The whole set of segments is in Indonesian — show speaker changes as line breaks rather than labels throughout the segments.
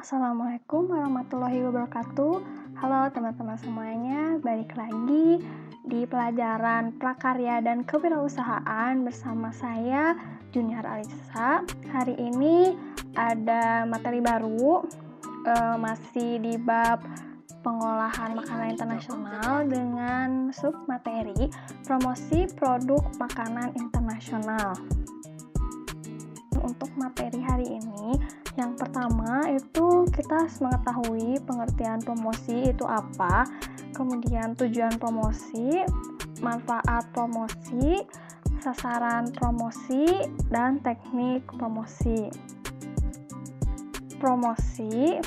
Assalamualaikum warahmatullahi wabarakatuh. Halo teman-teman semuanya, balik lagi di pelajaran prakarya dan kewirausahaan bersama saya Junior Alisa. Hari ini ada materi baru, masih di bab pengolahan makanan internasional dengan submateri promosi produk makanan internasional. Untuk materi hari ini, yang pertama itu kita harus mengetahui pengertian promosi itu apa, kemudian tujuan promosi, manfaat promosi, sasaran promosi, dan teknik promosi. Promosi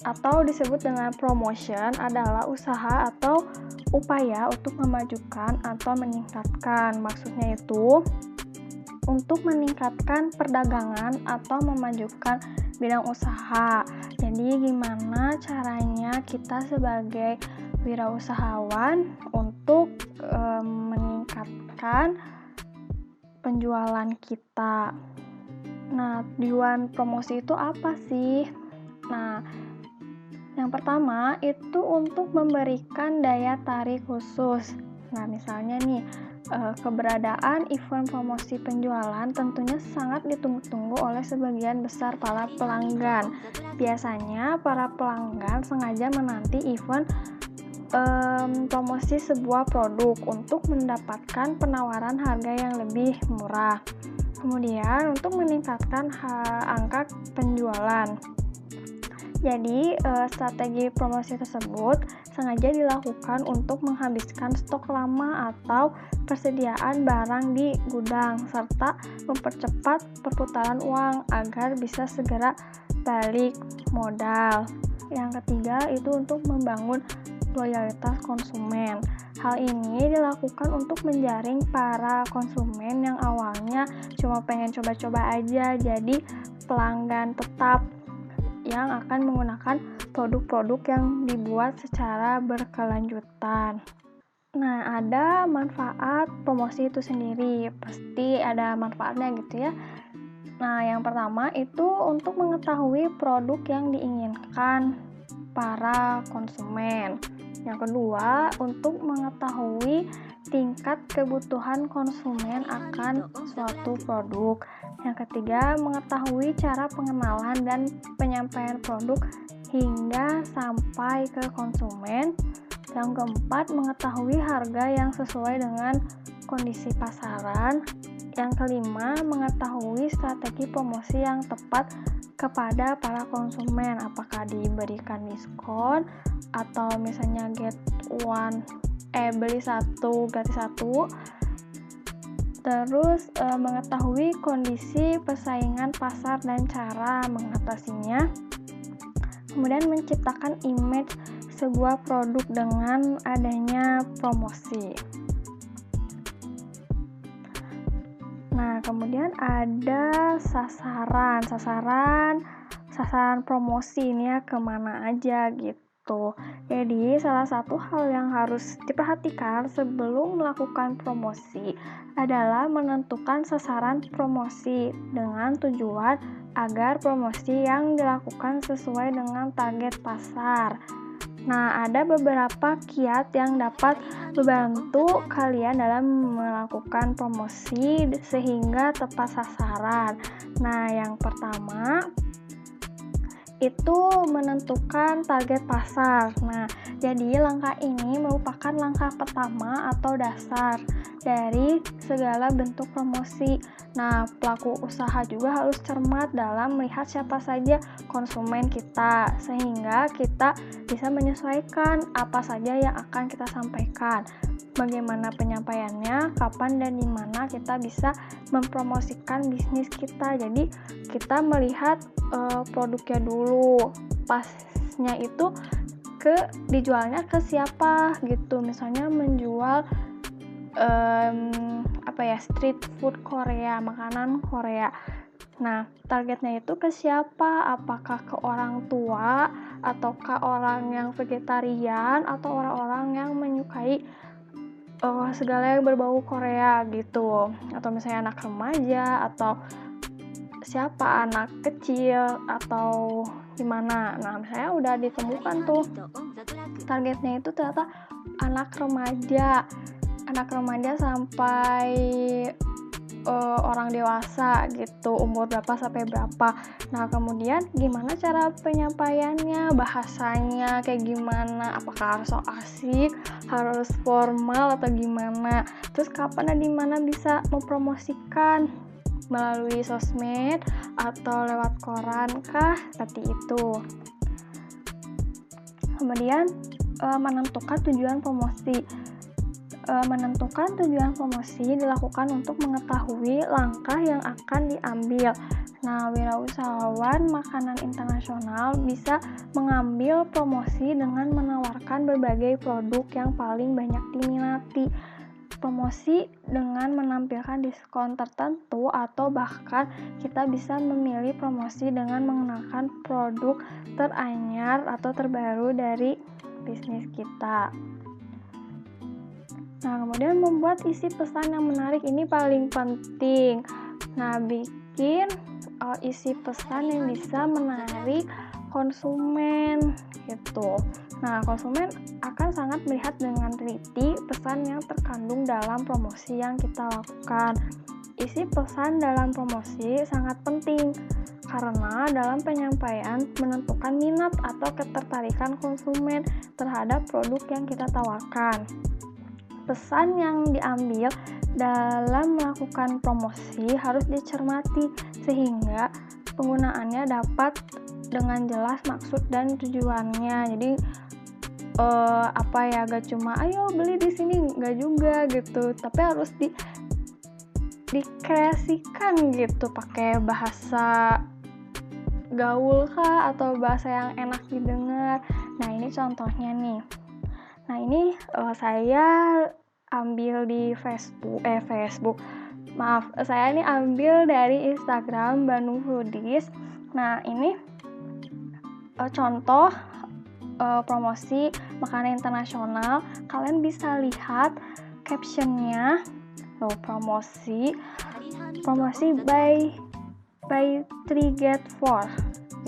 atau disebut dengan promotion adalah usaha atau upaya untuk memajukan atau meningkatkan. Maksudnya itu untuk meningkatkan perdagangan atau memajukan bidang usaha. Jadi gimana caranya kita sebagai wirausahawan untuk meningkatkan penjualan kita. Nah, tujuan promosi itu apa sih? Nah, yang pertama itu untuk memberikan daya tarik khusus. Nah, misalnya nih, keberadaan event promosi penjualan tentunya sangat ditunggu-tunggu oleh sebagian besar para pelanggan. Biasanya para pelanggan sengaja menanti event promosi sebuah produk untuk mendapatkan penawaran harga yang lebih murah. Kemudian untuk meningkatkan angka penjualan. Jadi, strategi promosi tersebut sengaja dilakukan untuk menghabiskan stok lama atau persediaan barang di gudang, serta mempercepat perputaran uang agar bisa segera balik modal. Yang ketiga, itu untuk membangun loyalitas konsumen. Hal ini dilakukan untuk menjaring para konsumen yang awalnya cuma pengen coba-coba aja, jadi pelanggan tetap yang akan menggunakan produk-produk yang dibuat secara berkelanjutan. Nah, ada manfaat promosi itu sendiri, pasti ada manfaatnya gitu ya. Nah, yang pertama itu untuk mengetahui produk yang diinginkan para konsumen. Yang kedua, untuk mengetahui tingkat kebutuhan konsumen akan suatu produk. Yang ketiga, mengetahui cara pengenalan dan penyampaian produk hingga sampai ke konsumen. Yang keempat, mengetahui harga yang sesuai dengan kondisi pasaran. Yang kelima, mengetahui strategi promosi yang tepat kepada para konsumen, apakah diberikan diskon atau misalnya beli satu gratis satu. Terus mengetahui kondisi persaingan pasar dan cara mengatasinya. Kemudian menciptakan image sebuah produk dengan adanya promosi. Nah, kemudian ada sasaran promosi ini ya kemana aja gitu. Jadi, salah satu hal yang harus diperhatikan sebelum melakukan promosi adalah menentukan sasaran promosi dengan tujuan agar promosi yang dilakukan sesuai dengan target pasar. Nah, ada beberapa kiat yang dapat membantu kalian dalam melakukan promosi sehingga tepat sasaran. Nah, yang pertama itu menentukan target pasar. Nah, jadi langkah ini merupakan langkah pertama atau dasar dari segala bentuk promosi. Nah, pelaku usaha juga harus cermat dalam melihat siapa saja konsumen kita, sehingga kita bisa menyesuaikan apa saja yang akan kita sampaikan. Bagaimana penyampaiannya, kapan dan di mana kita bisa mempromosikan bisnis kita. Jadi, kita melihat produknya dulu, pasnya itu dijualnya ke siapa gitu. Misalnya menjual street food Korea, makanan Korea. Nah, targetnya itu ke siapa? Apakah ke orang tua, ataukah orang yang vegetarian, atau orang-orang yang menyukai segala yang berbau Korea gitu, atau misalnya anak remaja, atau siapa, anak kecil atau gimana. Nah, misalnya udah ditemukan tuh targetnya itu ternyata anak remaja sampai orang dewasa gitu, umur berapa sampai berapa. Nah, kemudian gimana cara penyampaiannya, bahasanya kayak gimana, apakah harus so asik, harus formal atau gimana. Terus kapan dan di mana bisa mempromosikan, melalui sosmed atau lewat koran kah, seperti itu. Kemudian menentukan tujuan promosi. Menentukan tujuan promosi dilakukan untuk mengetahui langkah yang akan diambil. Nah, wirausahawan makanan internasional bisa mengambil promosi dengan menawarkan berbagai produk yang paling banyak diminati. Promosi dengan menampilkan diskon tertentu atau bahkan kita bisa memilih promosi dengan mengenakan produk teranyar atau terbaru dari bisnis kita. Nah, kemudian membuat isi pesan yang menarik ini paling penting. Nah, bikin isi pesan yang bisa menarik konsumen gitu. Nah, konsumen akan sangat melihat dengan teliti pesan yang terkandung dalam promosi yang kita lakukan. Isi pesan dalam promosi sangat penting karena dalam penyampaian menentukan minat atau ketertarikan konsumen terhadap produk yang kita tawarkan. Pesan yang diambil dalam melakukan promosi harus dicermati sehingga penggunaannya dapat dengan jelas maksud dan tujuannya. Jadi gak cuma ayo beli di sini, gak juga gitu, tapi harus dikreasikan gitu, pakai bahasa gaul kah atau bahasa yang enak didengar. Nah, ini contohnya nih. Nah, ini saya ambil di Facebook. Maaf, saya ini ambil dari Instagram Bandung Foodies. Nah, ini contoh promosi makanan internasional. Kalian bisa lihat captionnya. Promosi by 3 get 4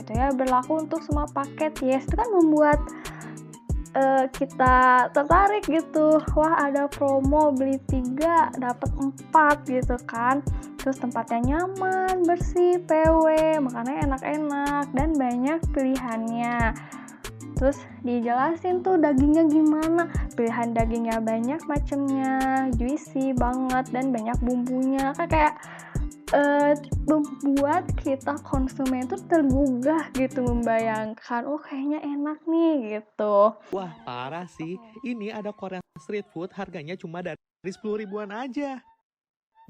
gitu ya, berlaku untuk semua paket. Yes, itu kan membuat kita tertarik gitu. Wah, ada promo beli 3 dapat 4 gitu kan. Terus tempatnya nyaman, bersih, PW, makannya enak-enak dan banyak pilihannya. Terus dijelasin tuh dagingnya gimana, pilihan dagingnya banyak macamnya, juicy banget dan banyak bumbunya. Kayak membuat kita konsumen itu tergugah gitu, membayangkan kayaknya enak nih gitu.
Wah, parah sih. Ini ada Korean street food harganya cuma dari 10 ribuan aja.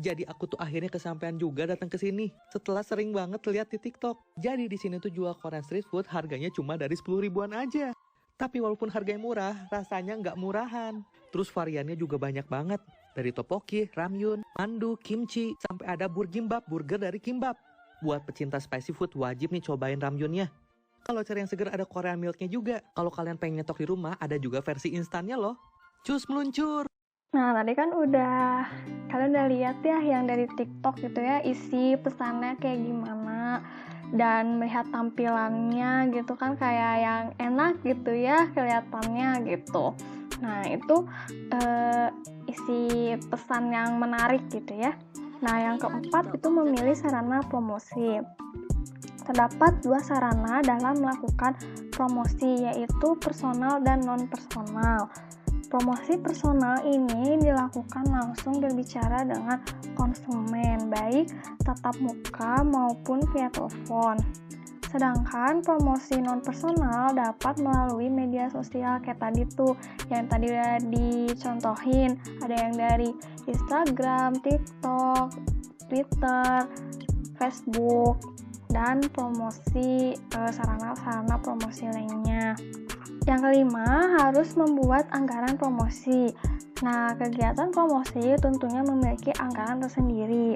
Jadi aku tuh akhirnya kesampaian juga datang ke sini setelah sering banget lihat di TikTok. Jadi di sini tuh jual Korean street food harganya cuma dari 10 ribuan aja. Tapi walaupun harganya murah, rasanya nggak murahan. Terus variannya juga banyak banget. Dari tteokbokki, ramyun, mandu, kimchi, sampai ada burgimbap, burger dari kimbap. Buat pecinta spicy food wajib nih cobain ramyunnya. Kalau cari yang seger ada Korean milknya juga. Kalau kalian pengen nyetok di rumah, ada juga versi instannya loh. Cus meluncur!
Nah, tadi kan kalian udah lihat ya yang dari TikTok gitu ya, isi pesannya kayak gimana. Dan melihat tampilannya gitu kan kayak yang enak gitu ya kelihatannya gitu. Nah, itu isi pesan yang menarik gitu ya. Nah, yang keempat itu memilih sarana promosi. Terdapat 2 sarana dalam melakukan promosi, yaitu personal dan non-personal. Promosi personal ini dilakukan langsung berbicara dengan konsumen, baik tatap muka maupun via telepon. Sedangkan promosi non-personal dapat melalui media sosial kayak tadi tuh, yang tadi udah dicontohin. Ada yang dari Instagram, TikTok, Twitter, Facebook, dan promosi sarana-sarana promosi lainnya. Yang kelima, harus membuat anggaran promosi. Nah, kegiatan promosi tentunya memiliki anggaran tersendiri.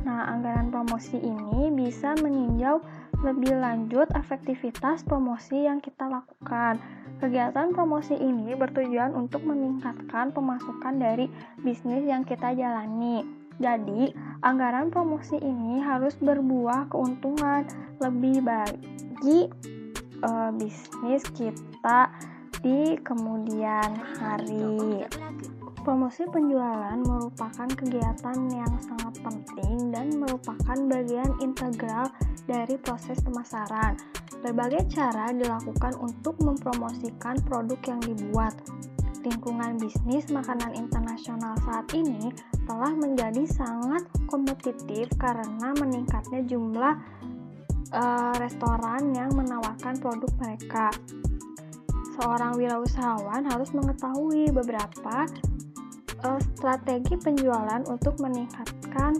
Nah, anggaran promosi ini bisa meninjau lebih lanjut efektivitas promosi yang kita lakukan. Kegiatan promosi ini bertujuan untuk meningkatkan pemasukan dari bisnis yang kita jalani. Jadi, anggaran promosi ini harus berbuah keuntungan lebih bagi bisnis kita di kemudian hari. Promosi penjualan merupakan kegiatan yang sangat penting dan merupakan bagian integral dari proses pemasaran. Berbagai cara dilakukan untuk mempromosikan produk yang dibuat. Lingkungan bisnis makanan internasional saat ini telah menjadi sangat kompetitif karena meningkatnya jumlah restoran yang menawarkan produk mereka. Seorang wirausahawan harus mengetahui beberapa strategi penjualan untuk meningkatkan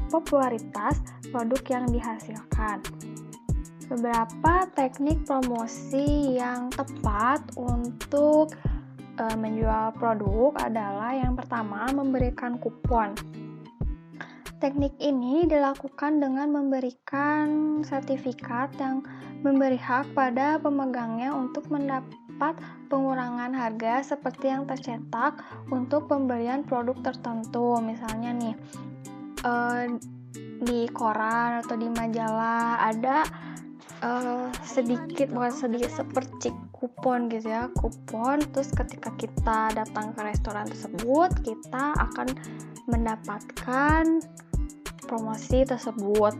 popularitas produk yang dihasilkan. Beberapa teknik promosi yang tepat untuk menjual produk adalah yang pertama, memberikan kupon. Teknik ini dilakukan dengan memberikan sertifikat yang memberi hak pada pemegangnya untuk mendapat pengurangan harga seperti yang tercetak untuk pembelian produk tertentu. Misalnya nih, di koran atau di majalah ada sepercik kupon gitu ya, kupon. Terus ketika kita datang ke restoran tersebut, kita akan mendapatkan promosi tersebut.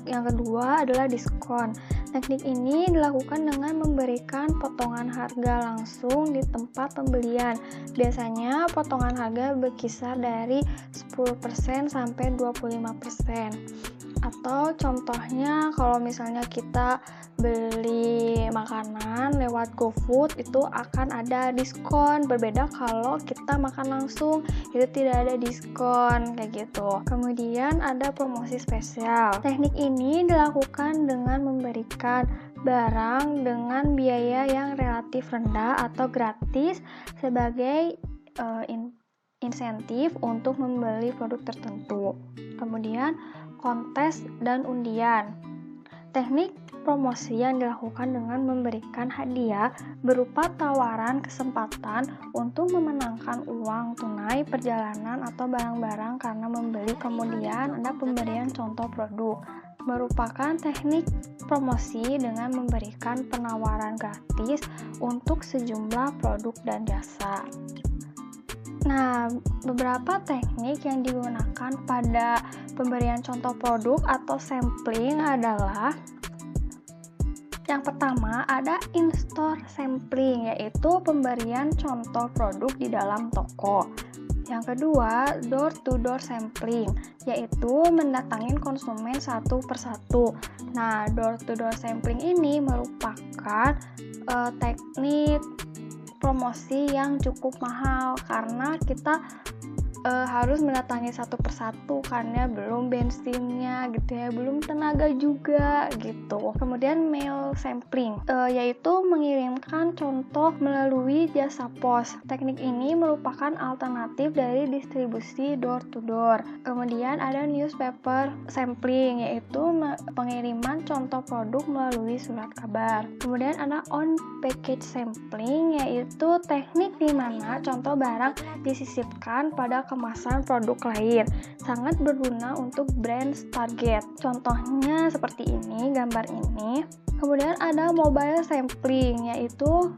Yang kedua adalah diskon. Teknik ini dilakukan dengan memberikan potongan harga langsung di tempat pembelian. Biasanya potongan harga berkisar dari 10% sampai 25%. Atau contohnya kalau misalnya kita beli makanan lewat GoFood itu akan ada diskon. Berbeda kalau kita makan langsung, itu tidak ada diskon kayak gitu. Kemudian ada promosi spesial. Teknik ini dilakukan dengan memberikan barang dengan biaya yang relatif rendah atau gratis sebagai insentif untuk membeli produk tertentu. Kemudian kontes dan undian. Teknik promosi yang dilakukan dengan memberikan hadiah berupa tawaran kesempatan untuk memenangkan uang tunai perjalanan atau barang-barang karena membeli. Kemudian ada pemberian contoh produk. Merupakan teknik promosi dengan memberikan penawaran gratis untuk sejumlah produk dan jasa. Nah, beberapa teknik yang digunakan pada pemberian contoh produk atau sampling adalah yang pertama ada in-store sampling, yaitu pemberian contoh produk di dalam toko. Yang kedua, door-to-door sampling, yaitu mendatangin konsumen satu persatu. Nah, door-to-door sampling ini merupakan teknik promosi yang cukup mahal karena kita harus mendatangi satu persatu karena belum bensinnya gitu ya, belum tenaga juga gitu. Kemudian mail sampling, yaitu mengirimkan contoh melalui jasa pos. Teknik ini merupakan alternatif dari distribusi door to door. Kemudian ada newspaper sampling, yaitu pengiriman contoh produk melalui surat kabar. Kemudian ada on package sampling, yaitu teknik di mana contoh barang disisipkan pada kemasan produk lain, sangat berguna untuk brand target. Contohnya seperti ini, gambar ini. Kemudian ada mobile sampling, yaitu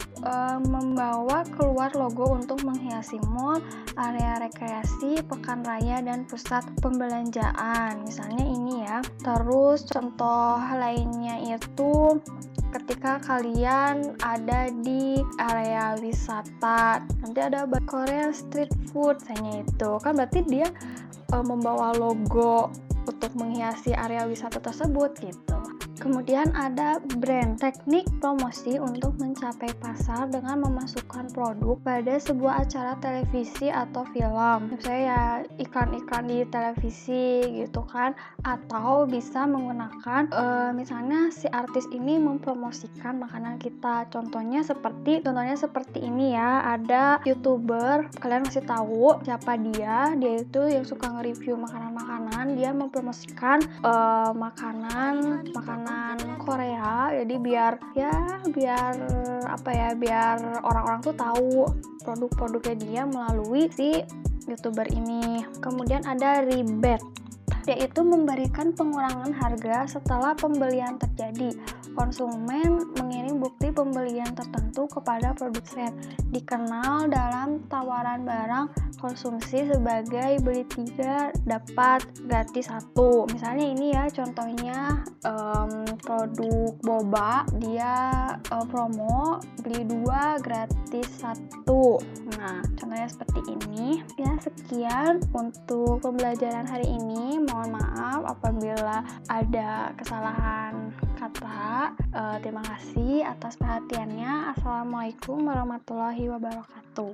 membawa keluar logo untuk menghiasi mall, area rekreasi, pekan raya, dan pusat pembelanjaan. Misalnya ini ya. Terus contoh lainnya itu ketika kalian ada di area wisata, nanti ada Korean street food, misalnya itu kan berarti dia membawa logo untuk menghiasi area wisata tersebut gitu. Kemudian ada brand, teknik promosi untuk mencapai pasar dengan memasukkan produk pada sebuah acara televisi atau film. Misalnya ya iklan-iklan di televisi gitu kan, atau bisa menggunakan misalnya si artis ini mempromosikan makanan kita. Contohnya seperti ini ya, ada YouTuber, kalian masih tahu siapa dia itu yang suka nge-review makanan-makanan, dia mempromosikan makanan Korea, jadi biar orang-orang tuh tahu produk-produknya dia melalui si YouTuber ini. Kemudian ada rebate, yaitu memberikan pengurangan harga setelah pembelian terjadi. Konsumen mengirim bukti pembelian tertentu kepada produsen, dikenal dalam tawaran barang konsumsi sebagai beli 3 dapat gratis 1. Misalnya ini ya contohnya produk boba, dia promo beli 2 gratis 1. Nah, contohnya seperti ini. Ya, sekian untuk pembelajaran hari ini. Mohon maaf apabila ada kesalahan kata. Terima kasih atas perhatiannya. Assalamualaikum warahmatullahi wabarakatuh.